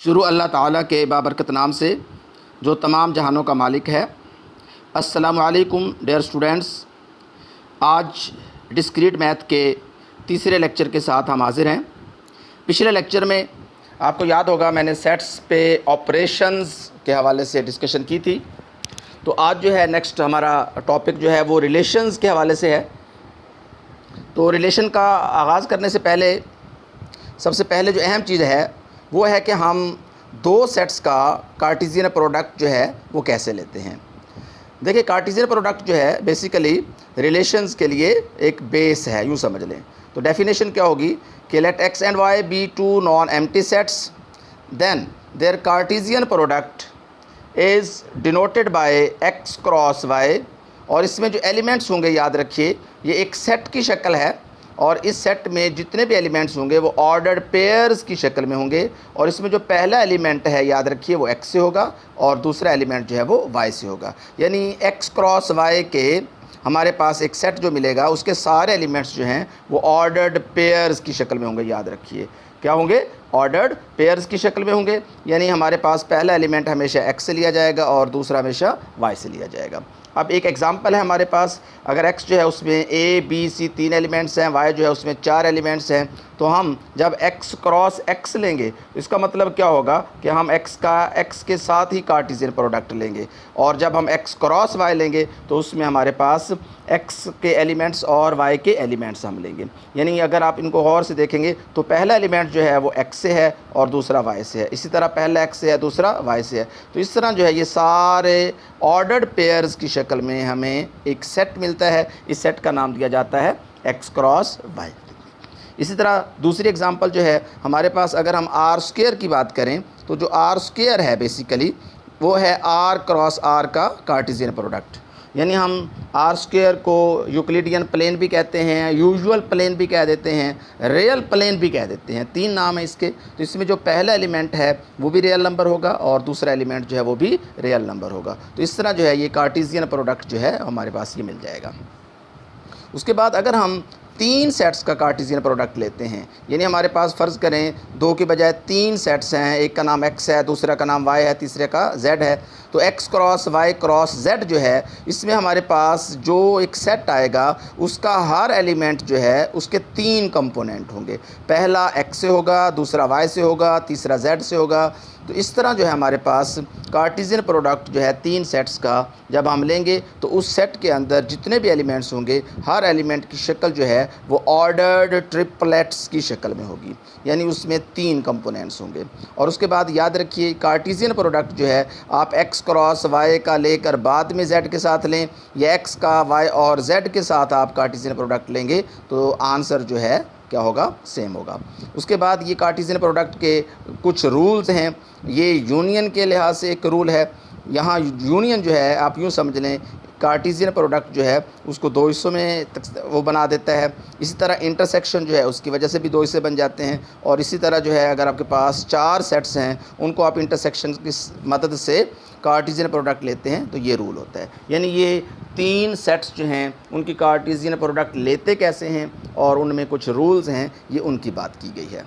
शुरू अल्लाह ताला के बाबरकत नाम से जो तमाम जहानों का मालिक है। अस्सलामु अलैकुम डियर स्टूडेंट्स, आज डिस्क्रीट मैथ के तीसरे लेक्चर के साथ हम हाज़िर हैं। पिछले लेक्चर में आपको याद होगा मैंने सेट्स पे ऑपरेशंस के हवाले से डिस्कशन की थी। तो आज जो है नेक्स्ट हमारा टॉपिक जो है वो रिलेशंस के हवाले से है। तो रिलेशन का आगाज़ करने से पहले सबसे पहले जो अहम चीज़ है वो है कि हम दो सेट्स का कार्टेशियन प्रोडक्ट जो है वो कैसे लेते हैं। देखिए, कार्टेशियन प्रोडक्ट जो है बेसिकली रिलेशंस के लिए एक बेस है, यूँ समझ लें। तो डेफिनेशन क्या होगी कि let X and Y be two non empty sets, then their Cartesian product is denoted by X cross Y. और इसमें जो एलिमेंट्स होंगे, याद रखिए, ये एक सेट की शक्ल है और इस सेट में जितने भी एलिमेंट्स होंगे वो ऑर्डर्ड पेयर्स की शक्ल में होंगे। और इसमें जो पहला एलिमेंट है, याद रखिए, वो x से होगा और दूसरा एलिमेंट जो है वो y से होगा। यानी x क्रॉस y के हमारे पास एक सेट जो मिलेगा उसके सारे एलिमेंट्स जो हैं वो ऑर्डर्ड पेयर्स की शक्ल में होंगे। याद रखिए, क्या होंगे? ऑर्डर्ड पेयर्स की शक्ल में होंगे। यानी हमारे पास पहला एलिमेंट हमेशा x से लिया जाएगा और दूसरा हमेशा y से लिया जाएगा। अब एक एग्जांपल है हमारे पास, अगर x जो है उसमें a b c तीन एलिमेंट्स हैं, y जो है उसमें चार एलिमेंट्स हैं, तो हम जब x क्रॉस x लेंगे तो इसका मतलब क्या होगा कि हम x के साथ ही कार्टेशियन प्रोडक्ट लेंगे। और जब हम x क्रॉस y लेंगे तो उसमें हमारे पास x के एलिमेंट्स और y के एलिमेंट्स हम लेंगे। यानी अगर आप इनको गौर से देखेंगे तो पहला एलिमेंट जो है वो x से है और दूसरा y से है। इसी तरह पहला x से है, दूसरा y से है। तो इस तरह जो है ये सारे ऑर्डर्ड पेयर्स की शक्ल में हमें एक सेट मिलता है। इस सेट का नाम दिया जाता है x क्रॉस y। इसी तरह दूसरी एग्जांपल जो है हमारे पास, अगर हम आर स्क्वायर की बात करें तो जो आर स्क्वायर है बेसिकली वो है आर क्रॉस आर का कार्टेशियन प्रोडक्ट। यानी हम आर स्क्वायर को यूक्लिडियन प्लेन भी कहते हैं, यूजुअल प्लेन भी कह देते हैं, रियल प्लेन भी कह देते हैं। तीन नाम है इसके। तो इसमें जो पहला एलिमेंट है वो भी रियल नंबर होगा और दूसरा एलिमेंट जो है वो भी रियल नंबर होगा। तो इस तरह जो है ये कार्टेशियन प्रोडक्ट जो है हमारे पास ये मिल जाएगा। उसके बाद अगर हम तीन सेट्स का कार्टेशियन प्रोडक्ट लेते हैं, यानी हमारे पास फ़र्ज़ करें दो के बजाय तीन सेट्स हैं, एक का नाम x है, दूसरे का नाम y है, तीसरे का z है। तो x cross y cross z जो है इसमें हमारे पास जो एक सेट आएगा उसका हर एलिमेंट जो है उसके तीन कंपोनेंट होंगे। पहला x से होगा, दूसरा y से होगा, तीसरा z से होगा। तो इस तरह जो है हमारे पास कार्टेशियन प्रोडक्ट जो है तीन सेट्स का जब हम लेंगे तो उस सेट के अंदर जितने भी एलिमेंट्स होंगे हर एलिमेंट की शक्ल जो है वो ऑर्डर्ड ट्रिपलेट्स की शक्ल में होगी। यानी उसमें तीन कंपोनेंट्स होंगे। और उसके बाद याद रखिए, कार्टेशियन प्रोडक्ट जो है आप x क्रॉस y का लेकर बाद में z के साथ लें या x का y और z के साथ आप कार्टेशियन प्रोडक्ट लेंगे तो आंसर जो है क्या होगा? सेम होगा। उसके बाद ये कार्टेशियन प्रोडक्ट के कुछ रूल्स हैं। ये यूनियन के लिहाज से एक रूल है। यहाँ यूनियन जो है आप यूँ समझ लें, कार्टेशियन प्रोडक्ट जो है उसको दो हिस्सों में वो बना देता है। इसी तरह इंटरसेक्शन जो है उसकी वजह से भी दो हिस्से बन जाते हैं। और इसी तरह जो है अगर आपके पास चार सेट्स हैं उनको आप इंटरसेक्शन की मदद से कार्टेशियन प्रोडक्ट लेते हैं तो ये रूल होता है। यानी ये तीन सेट्स जो हैं उनकी कार्टेशियन प्रोडक्ट लेते कैसे हैं और उनमें कुछ रूल्स हैं, ये उनकी बात की गई है।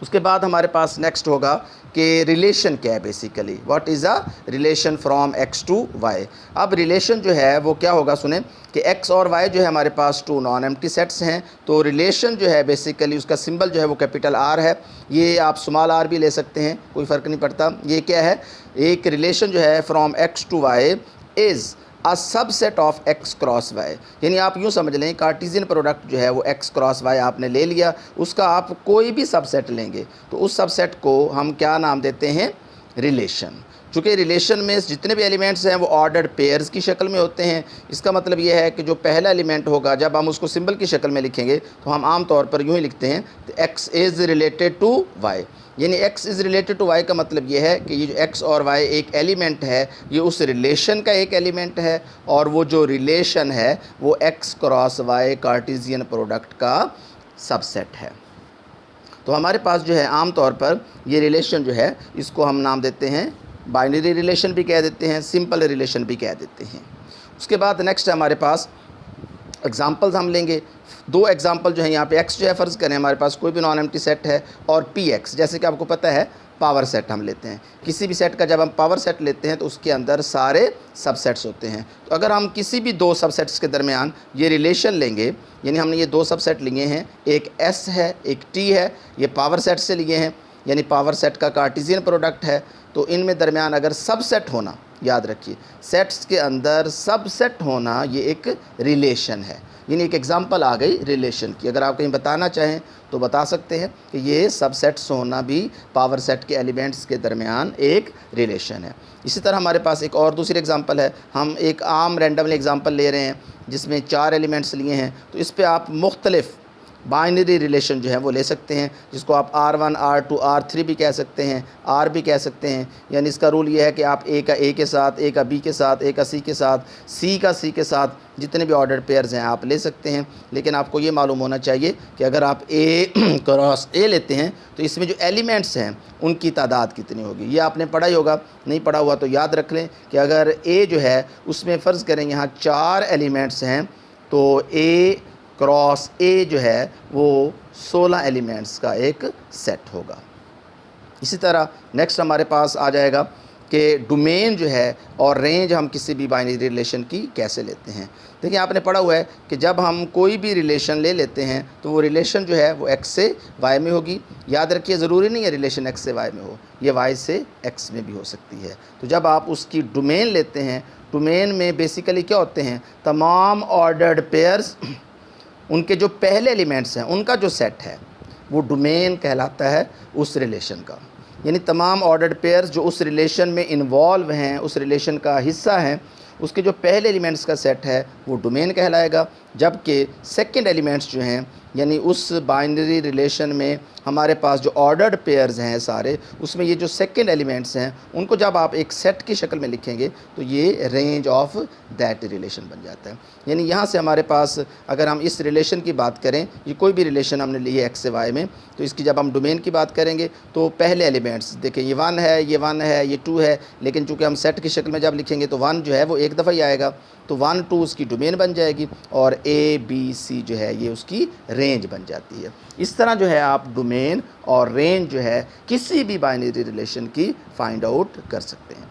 उसके बाद हमारे पास नेक्स्ट होगा कि रिलेशन क्या है basically, what is a relation from x to y। अब रिलेशन जो है वो क्या होगा, सुने कि x और y जो है हमारे पास टू नॉन एम्प्टी सेट्स हैं। तो रिलेशन जो है बेसिकली उसका सिंबल जो है वो कैपिटल R है। ये आप स्मॉल r भी ले सकते हैं, कोई फ़र्क नहीं पड़ता। ये क्या है? एक रिलेशन जो है from x to y is a subset of x cross y। यानी आप यूँ समझ लें कार्टेशियन प्रोडक्ट जो है वो x क्रॉस y आपने ले लिया, उसका आप कोई भी सबसेट लेंगे तो उस सबसेट को हम क्या नाम देते हैं? रिलेशन। चूँकि रिलेशन में जितने भी एलिमेंट्स हैं वो ऑर्डर्ड पेयर्स की शक्ल में होते हैं। इसका मतलब ये है कि जो पहला एलिमेंट होगा जब हम उसको सिंबल की शक्ल में लिखेंगे तो हम आम तौर पर यूँ ही लिखते हैं x is related to y। यानी x is related to y का मतलब ये है कि ये जो x और y एक एलिमेंट है ये उस रिलेशन का एक एलिमेंट है और वो जो रिलेशन है वो x cross y Cartesian product का सबसेट है। तो हमारे पास जो है आम तौर पर ये रिलेशन जो है इसको हम नाम देते हैं बाइनरी रिलेशन भी कह देते हैं, सिंपल रिलेशन भी कह देते हैं। उसके बाद नेक्स्ट हमारे पास एग्जांपल्स हम लेंगे। दो एग्जांपल जो है यहाँ पे x जो है फ़र्ज़ करें हमारे पास कोई भी नॉन एम्प्टी सेट है और px, जैसे कि आपको पता है पावर सेट हम लेते हैं। किसी भी सेट का जब हम पावर सेट लेते हैं तो उसके अंदर सारे सबसेट्स होते हैं। तो अगर हम किसी भी दो सबसेट्स के दरमियान ये रिलेशन लेंगे, यानी हमने ये दो सबसेट लिए हैं, एक एस है एक टी है, ये पावर सेट से लिए हैं, यानी पावर सेट का कार्टेशियन प्रोडक्ट है। तो इनमें दरमियान अगर सबसेट होना, याद रखिए सेट्स के अंदर सबसेट होना ये एक रिलेशन है, यानी एक एग्जांपल आ गई रिलेशन की। अगर आप कहीं बताना चाहें तो बता सकते हैं कि ये सबसेट्स होना भी पावर सेट के एलिमेंट्स के दरमियान एक रिलेशन है। इसी तरह हमारे पास एक और दूसरी एग्जांपल है। हम एक आम रैंडमली एग्जांपल ले रहे हैं जिसमें 4 एलिमेंट्स लिए हैं, तो इस पर आप मुख्तलिफ बाइनरी रिलेशन जो है वो ले सकते हैं, जिसको आप R1 R2 R3 भी कह सकते हैं, R भी कह सकते हैं। यानी इसका रूल ये है कि आप A का A के साथ, A का B के साथ, A का C के साथ, C का C के साथ जितने भी ऑर्डर पेयर्स हैं आप ले सकते हैं। लेकिन आपको ये मालूम होना चाहिए कि अगर आप A क्रॉस A लेते हैं तो इसमें जो एलिमेंट्स हैं उनकी तादाद कितनी होगी, ये आपने पढ़ा ही होगा। नहीं पढ़ा हुआ तो याद रख लें कि अगर A जो है उसमें फ़र्ज़ करें यहाँ 4 एलिमेंट्स हैं, तो A क्रॉस A जो है वो 16 एलिमेंट्स का एक सेट होगा। इसी तरह नेक्स्ट हमारे पास आ जाएगा कि डोमेन जो है और रेंज हम किसी भी बाइनरी रिलेशन की कैसे लेते हैं। देखिए आपने पढ़ा हुआ है कि जब हम कोई भी रिलेशन ले लेते हैं तो वो रिलेशन जो है वो x से y में होगी। याद रखिए ज़रूरी नहीं है रिलेशन x से y में हो, ये y से x में भी हो सकती है। तो जब आप उसकी डोमेन लेते हैं, डोमेन में बेसिकली क्या होते हैं, तमाम ऑर्डर्ड पेयर्स, उनके जो पहले एलिमेंट्स हैं उनका जो सेट है वो डोमेन कहलाता है उस रिलेशन का। यानी तमाम ऑर्डर्ड पेयर्स जो उस रिलेशन में इन्वॉल्व हैं, उस रिलेशन का हिस्सा हैं, उसके जो पहले एलिमेंट्स का सेट है वो डोमेन कहलाएगा। जबकि सेकंड एलिमेंट्स जो हैं, यानी उस बाइनरी रिलेशन में हमारे पास जो ऑर्डर्ड पेयर्स हैं सारे, उसमें ये जो सेकंड एलिमेंट्स हैं उनको जब आप एक सेट की शक्ल में लिखेंगे तो ये रेंज ऑफ दैट रिलेशन बन जाता है। यानी यहाँ से हमारे पास अगर हम इस रिलेशन की बात करें, ये कोई भी रिलेशन हमने ली है एक्स से वाई में, तो इसकी जब हम डोमेन की बात करेंगे तो पहले एलिमेंट्स देखें, ये 1 है, ये 1 है, ये 2 है, लेकिन चूँकि हम सेट की शक्ल में जब लिखेंगे तो 1 जो है वो एक दफ़ा ही आएगा, तो 1 2 उसकी डोमेन बन जाएगी और A B C जो है ये उसकी रेंज बन जाती है। इस तरह जो है आप डोमेन और रेंज जो है किसी भी बाइनरी रिलेशन की फाइंड आउट कर सकते हैं।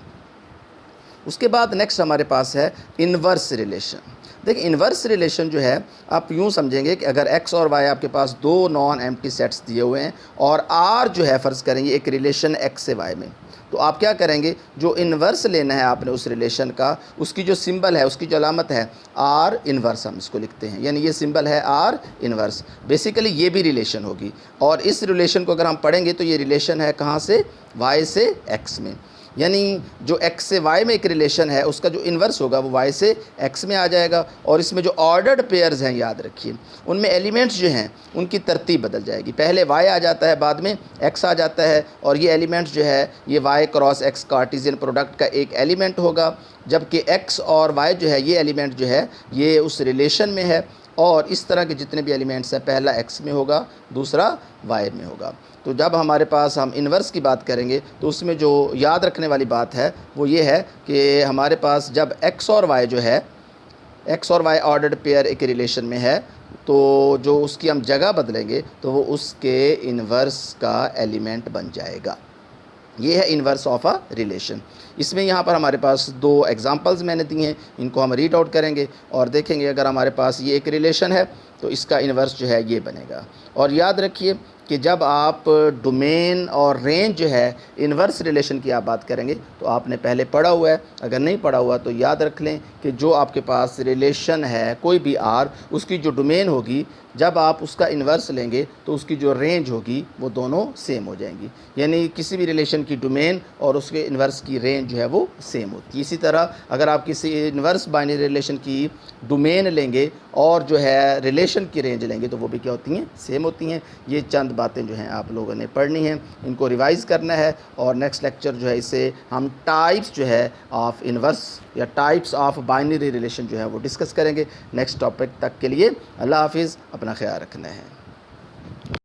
उसके बाद नेक्स्ट हमारे पास है इन्वर्स रिलेशन। देखिए इन्वर्स रिलेशन जो है आप यूँ समझेंगे कि अगर x और y आपके पास दो नॉन एम्प्टी सेट्स दिए हुए हैं और R जो है फ़र्ज़ करेंगे एक रिलेशन x से y में, तो आप क्या करेंगे, जो इन्वर्स लेना है आपने उस रिलेशन का, उसकी जो सिंबल है, उसकी जो अलामत है R इन्वर्स हम इसको लिखते हैं, यानी ये सिंबल है R इन्वर्स। बेसिकली ये भी रिलेशन होगी और इस रिलेशन को अगर हम पढ़ेंगे तो ये रिलेशन है कहाँ से, y से x में। यानी जो x से y में एक रिलेशन है उसका जो इन्वर्स होगा वो y से x में आ जाएगा। और इसमें जो ऑर्डर्ड पेयर्स हैं याद रखिए, उनमें एलिमेंट्स जो हैं उनकी तरतीब बदल जाएगी। पहले y आ जाता है, बाद में x आ जाता है, और ये एलिमेंट्स जो है ये y cross x Cartesian product का एक एलिमेंट होगा। जबकि x और y जो है ये एलिमेंट जो है ये उस रिलेशन में है, और इस तरह के जितने भी एलिमेंट्स हैं पहला x में होगा, दूसरा y में होगा। तो जब हमारे पास हम इन्वर्स की बात करेंगे तो उसमें जो याद रखने वाली बात है वो ये है कि हमारे पास जब x और y जो है, x और y ऑर्डर्ड पेयर एक रिलेशन में है, तो जो उसकी हम जगह बदलेंगे तो वो उसके इन्वर्स का एलिमेंट बन जाएगा। ये है इन्वर्स ऑफ अ रिलेशन। इसमें यहाँ पर हमारे पास दो एग्जांपल्स मैंने दी हैं, इनको हम रीड आउट करेंगे और देखेंगे अगर हमारे पास ये एक रिलेशन है तो इसका इन्वर्स जो है ये बनेगा। और याद रखिए कि जब आप डोमेन और रेंज जो है इन्वर्स रिलेशन की आप बात करेंगे तो आपने पहले पढ़ा हुआ है, अगर नहीं पढ़ा हुआ तो याद रख लें कि जो आपके पास रिलेशन है कोई भी R, उसकी जो डोमेन होगी जब आप उसका इन्वर्स लेंगे तो उसकी जो रेंज होगी वो दोनों सेम हो जाएंगी। यानी किसी भी रिलेशन की डोमेन और उसके इन्वर्स की रेंज जो है वो सेम होती है। इसी तरह अगर आप किसी इन्वर्स बाइनरी रिलेशन की डोमेन लेंगे और जो है रिलेशन की रेंज लेंगे तो वो भी क्या होती हैं, सेम होती हैं। ये चंद बातें जो हैं आप लोगों ने पढ़नी हैं, इनको रिवाइज़ करना है और नेक्स्ट लेक्चर जो है इसे हम टाइप्स जो है ऑफ इन्वर्स या टाइप्स ऑफ बाइनरी रिलेशन जो है वो डिस्कस करेंगे। नेक्स्ट टॉपिक तक के लिए अल्लाह हाफिज़, अपना ख्याल रखना है।